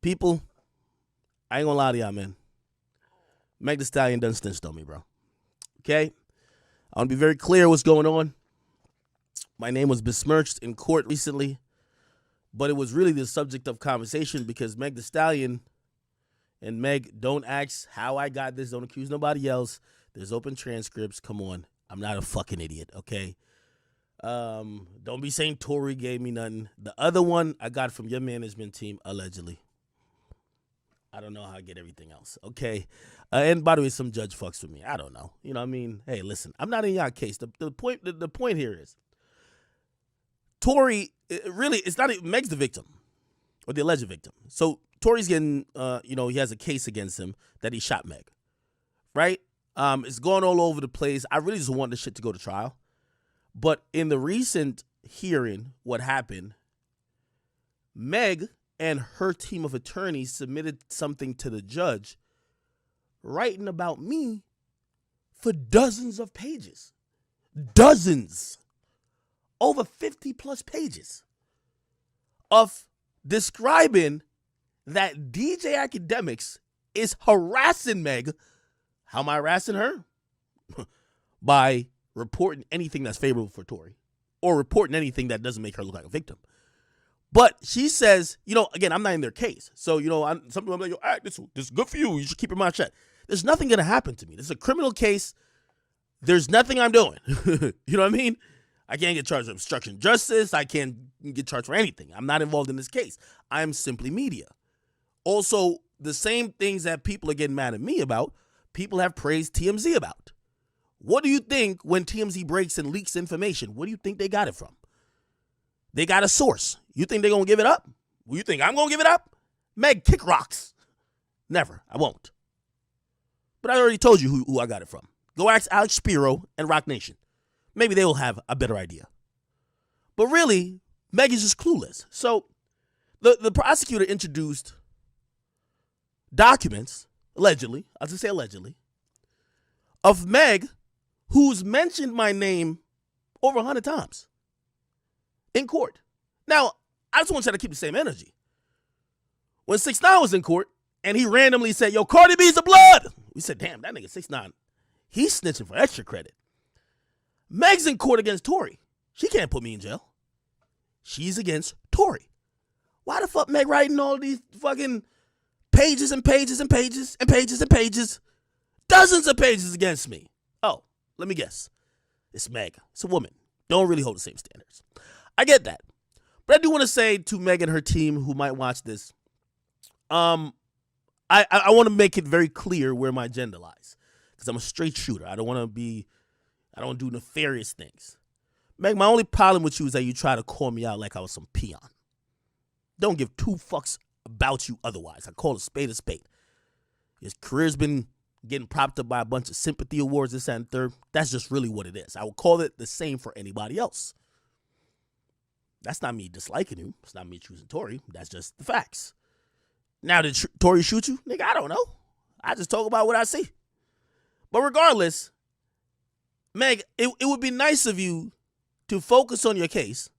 People, I ain't gonna lie to y'all, man. Meg Thee Stallion done snitched on me, bro. Okay? I want to be very clear what's going on. My name was besmirched in court recently, but it was really the subject of conversation because Meg Thee Stallion and Meg, don't ask how I got this. Don't accuse nobody else. There's open transcripts. Come on. I'm not a fucking idiot, okay? Don't be saying Tory gave me nothing. The other one I got from your management team, allegedly. I don't know how I get everything else, okay? And by the way, some judge fucks with me. I don't know. You know what I mean? Hey, listen, I'm not in y'all case. The point here is, Tory, really, it's not, Meg's the victim, or the alleged victim. So Tory's getting, he has a case against him that he shot Meg, right? It's going all over the place. I really just want this shit to go to trial. But in the recent hearing, what happened, Meg and her team of attorneys submitted something to the judge writing about me for dozens of pages. Dozens. Over 50 plus pages of describing that DJ Akademiks is harassing Meg. How am I harassing her? By reporting anything that's favorable for Tory or reporting anything that doesn't make her look like a victim. But she says, again, I'm not in their case. So, some people are like, all right, this is good for you. You should keep your mouth shut. There's nothing going to happen to me. This is a criminal case. There's nothing I'm doing. You know what I mean? I can't get charged with obstruction of justice. I can't get charged for anything. I'm not involved in this case. I am simply media. Also, the same things that people are getting mad at me about, people have praised TMZ about. What do you think when TMZ breaks and leaks information? What do you think they got it from? They got a source. You think they're going to give it up? Well, you think I'm going to give it up? Meg, kick rocks. Never. I won't. But I already told you who I got it from. Go ask Alex Spiro and Rock Nation. Maybe they will have a better idea. But really, Meg is just clueless. So the prosecutor introduced documents, allegedly, I'll just say allegedly, of Meg, who's mentioned my name over 100 times in court. Now, I just want you to keep the same energy. When 6ix9ine was in court and he randomly said, yo, Cardi B's the blood, we said, damn, that nigga 6ix9ine, he's snitching for extra credit. Meg's in court against Tory. She can't put me in jail. She's against Tory. Why the fuck Meg writing all these fucking pages and pages and pages and pages and pages? Dozens of pages against me. Oh, let me guess. It's Meg. It's a woman. Don't really hold the same standards. I get that. But I do want to say to Meg and her team who might watch this, I want to make it very clear where my agenda lies. Because I'm a straight shooter. I don't want to do nefarious things. Meg, my only problem with you is that you try to call me out like I was some peon. Don't give two fucks about you otherwise. I call a spade a spade. His career's been getting propped up by a bunch of sympathy awards, this, and third. That's just really what it is. I would call it the same for anybody else. That's not me disliking you. It's not me choosing Tory. That's just the facts. Now, did Tory shoot you? Nigga, I don't know. I just talk about what I see. But regardless, Meg, it would be nice of you to focus on your case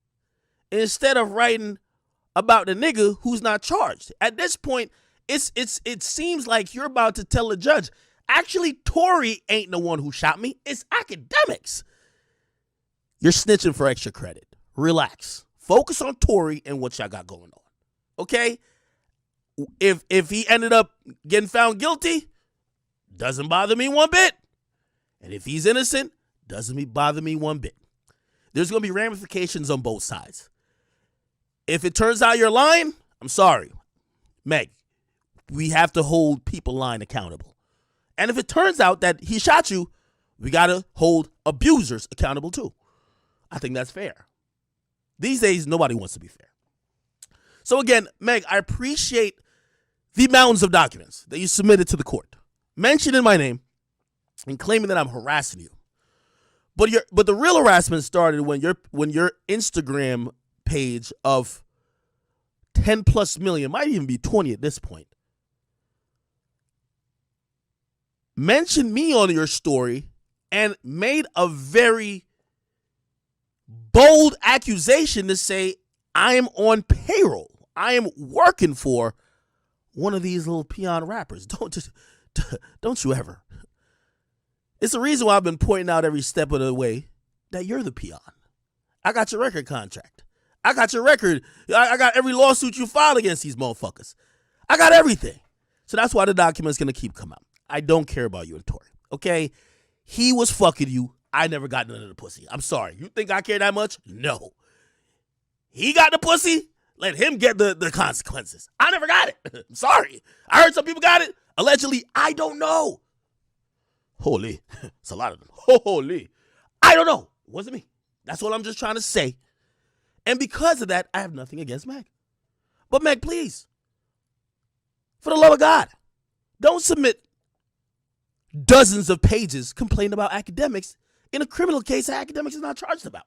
instead of writing about the nigga who's not charged. At this point, it seems like you're about to tell the judge, actually, Tory ain't the one who shot me. It's Akademiks. You're snitching for extra credit. Relax. Focus on Tory and what y'all got going on. Okay? If he ended up getting found guilty, doesn't bother me one bit. And if he's innocent, doesn't bother me one bit. There's going to be ramifications on both sides. If it turns out you're lying, I'm sorry. Meg, we have to hold people lying accountable. And if it turns out that he shot you, we got to hold abusers accountable too. I think that's fair. These days, nobody wants to be fair. So again, Meg, I appreciate the mountains of documents that you submitted to the court, mentioning my name and claiming that I'm harassing you. But the real harassment started when your Instagram page of 10 plus million, might even be 20 at this point, mentioned me on your story and made a very bold accusation to say I am on payroll. I am working for one of these little peon rappers. Don't you ever. It's the reason why I've been pointing out every step of the way that you're the peon. I got your record contract. I got your record. I got every lawsuit you filed against these motherfuckers. I got everything. So that's why the document's going to keep coming out. I don't care about you and Tory, okay? He was fucking you. I never got none of the pussy. I'm sorry. You think I care that much? No. He got the pussy. Let him get the consequences. I never got it. I'm sorry. I heard some people got it. Allegedly, I don't know. Holy. It's a lot of them. Holy. I don't know. It wasn't me. That's what I'm just trying to say. And because of that, I have nothing against Meg. But Meg, please, for the love of God, don't submit dozens of pages complaining about Akademiks in a criminal case that Akademiks is not charged about.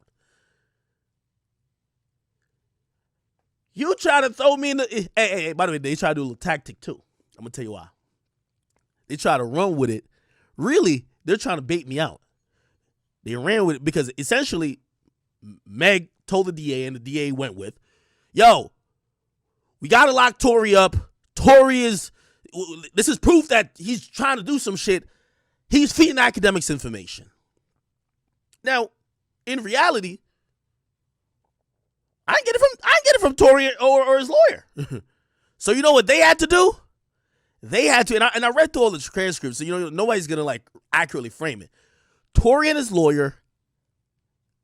You try to throw me in the... Hey, by the way, they try to do a little tactic too. I'm going to tell you why. They try to run with it. Really, they're trying to bait me out. They ran with it because essentially Meg told the DA and the DA went with, yo, we got to lock Tory up. Tory is... This is proof that he's trying to do some shit. He's feeding Akademiks information. Now, in reality, I didn't get it from Tory or his lawyer. So you know what they had to do? They had to, and I read through all the transcripts, so you know nobody's gonna like accurately frame it. Tory and his lawyer,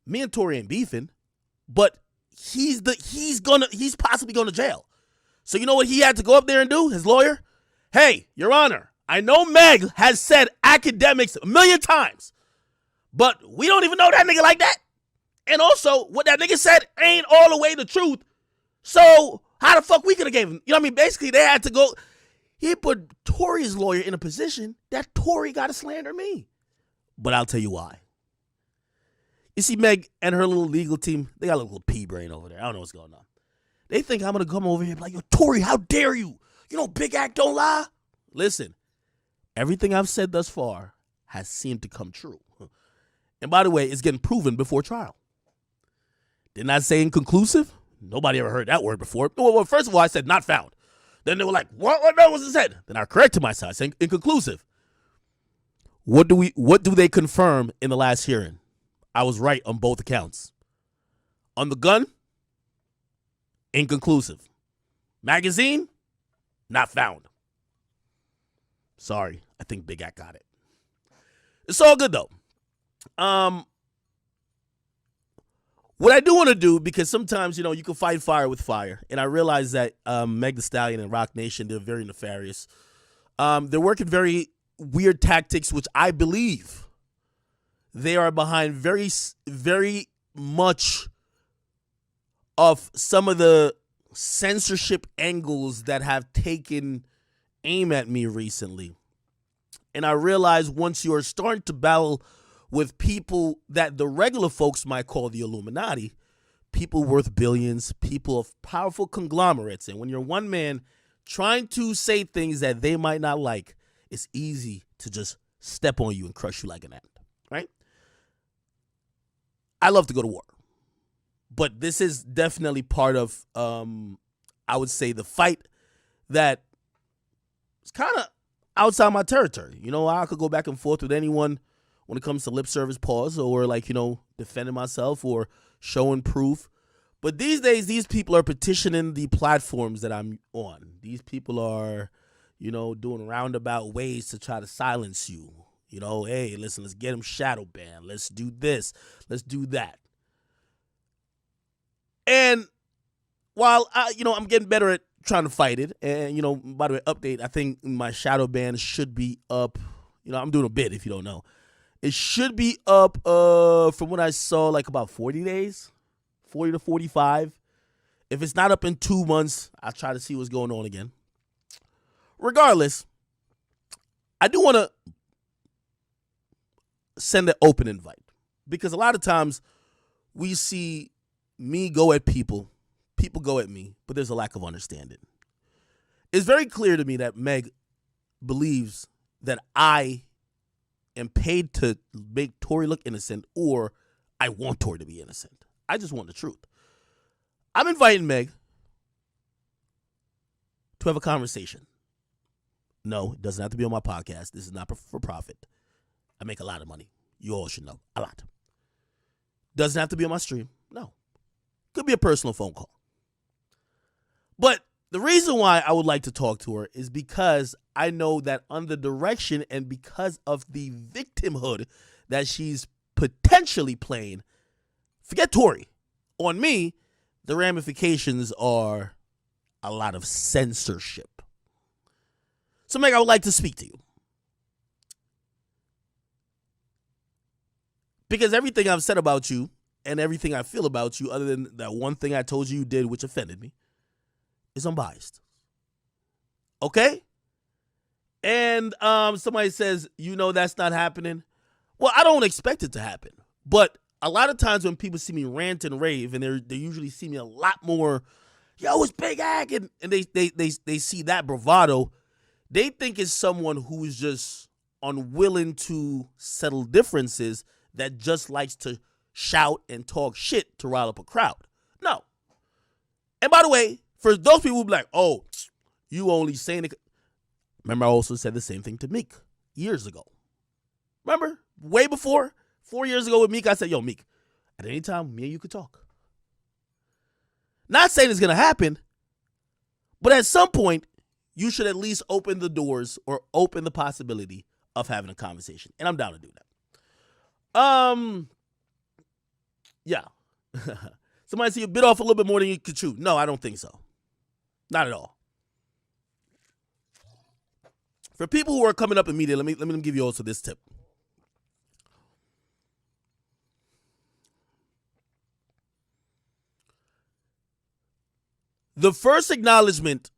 me and Tory ain't beefing, but he's possibly going to jail. So you know what he had to go up there and do? His lawyer, hey, Your Honor, I know Meg has said Akademiks a million times, but we don't even know that nigga like that. And also, what that nigga said ain't all the way the truth. So how the fuck we could have gave him? You know what I mean? Basically, they had to go. He put Tory's lawyer in a position that Tory got to slander me. But I'll tell you why. You see, Meg and her little legal team, they got a little pea brain over there. I don't know what's going on. They think I'm going to come over here and be like, yo, Tory, how dare you? You know, Big Act don't lie. Listen, everything I've said thus far has seemed to come true. And by the way, it's getting proven before trial. Didn't I say inconclusive? Nobody ever heard that word before. Well, first of all, I said not found. Then they were like, what was it said? Then I corrected myself. I said inconclusive. What do they confirm in the last hearing? I was right on both accounts. On the gun, inconclusive. Magazine, not found. Sorry, I think Big Act got it. It's all good though. What I do want to do, because sometimes, you know, you can fight fire with fire. And I realize that Meg Thee Stallion and Roc Nation, they're very nefarious. They're working very weird tactics, which I believe they are behind very, very much of some of the censorship angles that have taken aim at me recently. And I realize once you're starting to battle with people that the regular folks might call the Illuminati, people worth billions, people of powerful conglomerates. And when you're one man trying to say things that they might not like, it's easy to just step on you and crush you like an ant, right? I love to go to war. But this is definitely part of, I would say, the fight that is kind of outside my territory. You know, I could go back and forth with anyone when it comes to lip service pause or like, you know, defending myself or showing proof. But these days, these people are petitioning the platforms that I'm on. These people are, you know, doing roundabout ways to try to silence you. You know, hey, listen, let's get them shadow banned. Let's do this. Let's do that. And while, I'm getting better at trying to fight it. And, you know, by the way, update, I think my shadow ban should be up. You know, I'm doing a bit if you don't know. It should be up from what I saw, like about 40 days, 40 to 45. If it's not up in 2 months, I'll try to see what's going on again. Regardless, I do want to send an open invite because a lot of times we see me go at people, people go at me, but there's a lack of understanding. It's very clear to me that Meg believes that I am paid to make Tory look innocent, or I want Tory to be innocent. I just want the truth. I'm inviting Meg to have a conversation. No, it doesn't have to be on my podcast. This is not for profit. I make a lot of money. You all should know. A lot. Doesn't have to be on my stream. No. Could be a personal phone call. But the reason why I would like to talk to her is because I know that under direction and because of the victimhood that she's potentially playing, forget Tory. On me, the ramifications are a lot of censorship. So, Meg, I would like to speak to you. Because everything I've said about you and everything I feel about you, other than that one thing I told you did, which offended me, is unbiased. Okay? And somebody says, that's not happening. Well, I don't expect it to happen. But a lot of times when people see me rant and rave, and they usually see me a lot more, yo, it's Big Ag, and they see that bravado, they think it's someone who's just unwilling to settle differences, that just likes to shout and talk shit to rile up a crowd. No. And by the way, for those people who be like, oh, you only saying it. Remember, I also said the same thing to Meek years ago. Remember? Way before, 4 years ago with Meek, I said, yo, Meek, at any time, me and you could talk. Not saying it's going to happen, but at some point, you should at least open the doors or open the possibility of having a conversation. And I'm down to do that. Yeah. Somebody say you bit off a little bit more than you could chew. No, I don't think so. Not at all. For people who are coming up immediately, let me give you also this tip. The first acknowledgement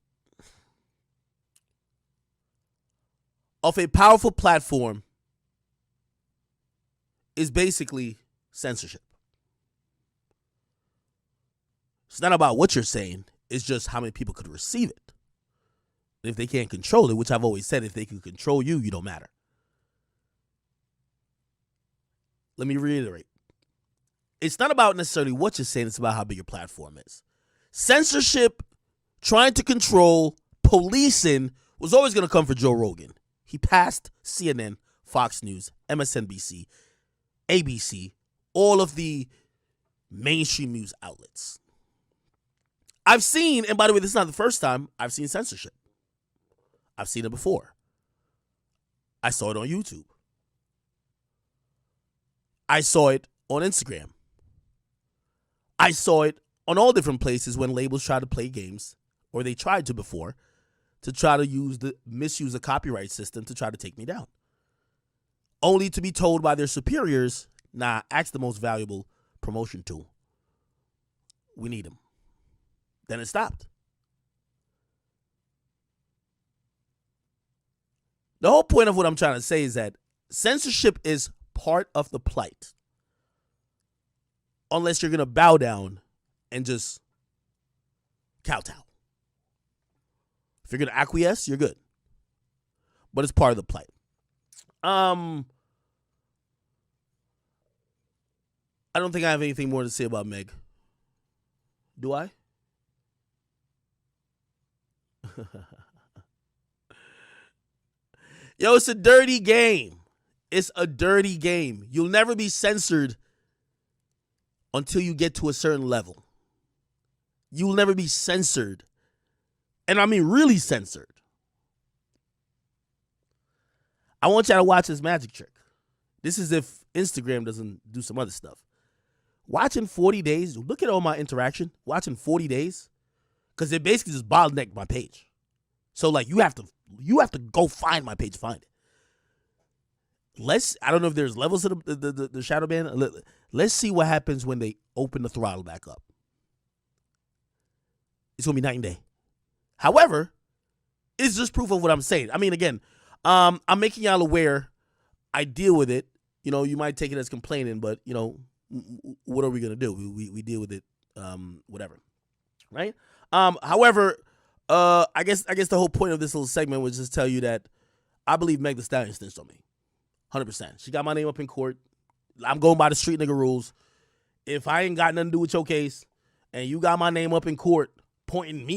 of a powerful platform is basically censorship. It's not about what you're saying. It's just how many people could receive it. If they can't control it, which I've always said, if they can control you, you don't matter. Let me reiterate. It's not about necessarily what you're saying. It's about how big your platform is. Censorship, trying to control, policing was always going to come for Joe Rogan. He passed CNN, Fox News, MSNBC, ABC, all of the mainstream news outlets. I've seen, and by the way, this is not the first time I've seen censorship. I've seen it before. I saw it on YouTube. I saw it on Instagram. I saw it on all different places when labels try to play games, or they tried to before, to try to misuse the copyright system to try to take me down. Only to be told by their superiors, nah, ask the most valuable promotion tool. We need them. Then it stopped. The whole point of what I'm trying to say is that censorship is part of the plight. Unless you're going to bow down and just kowtow. If you're going to acquiesce, you're good. But it's part of the plight. I don't think I have anything more to say about Meg. Do I? Yo, it's a dirty game. It's a dirty game. You'll never be censored until you get to a certain level. You will never be censored. And I mean really censored. I want y'all to watch this magic trick. This is if Instagram doesn't do some other stuff. Watching 40 days, look at all my interaction. Watching 40 days. Because it basically just bottlenecked my page. So like you have to go find my page, find it. I don't know if there's levels of the shadow ban. Let's see what happens when they open the throttle back up. It's going to be night and day. However, it's just proof of what I'm saying. I mean, again, I'm making y'all aware. I deal with it. You know, you might take it as complaining, but, you know, what are we going to do? We deal with it, whatever. Right? However, I guess the whole point of this little segment was just tell you that I believe Meg Thee Stallion snitched on me. 100%. She got my name up in court. I'm going by the street nigga rules. If I ain't got nothing to do with your case and you got my name up in court pointing me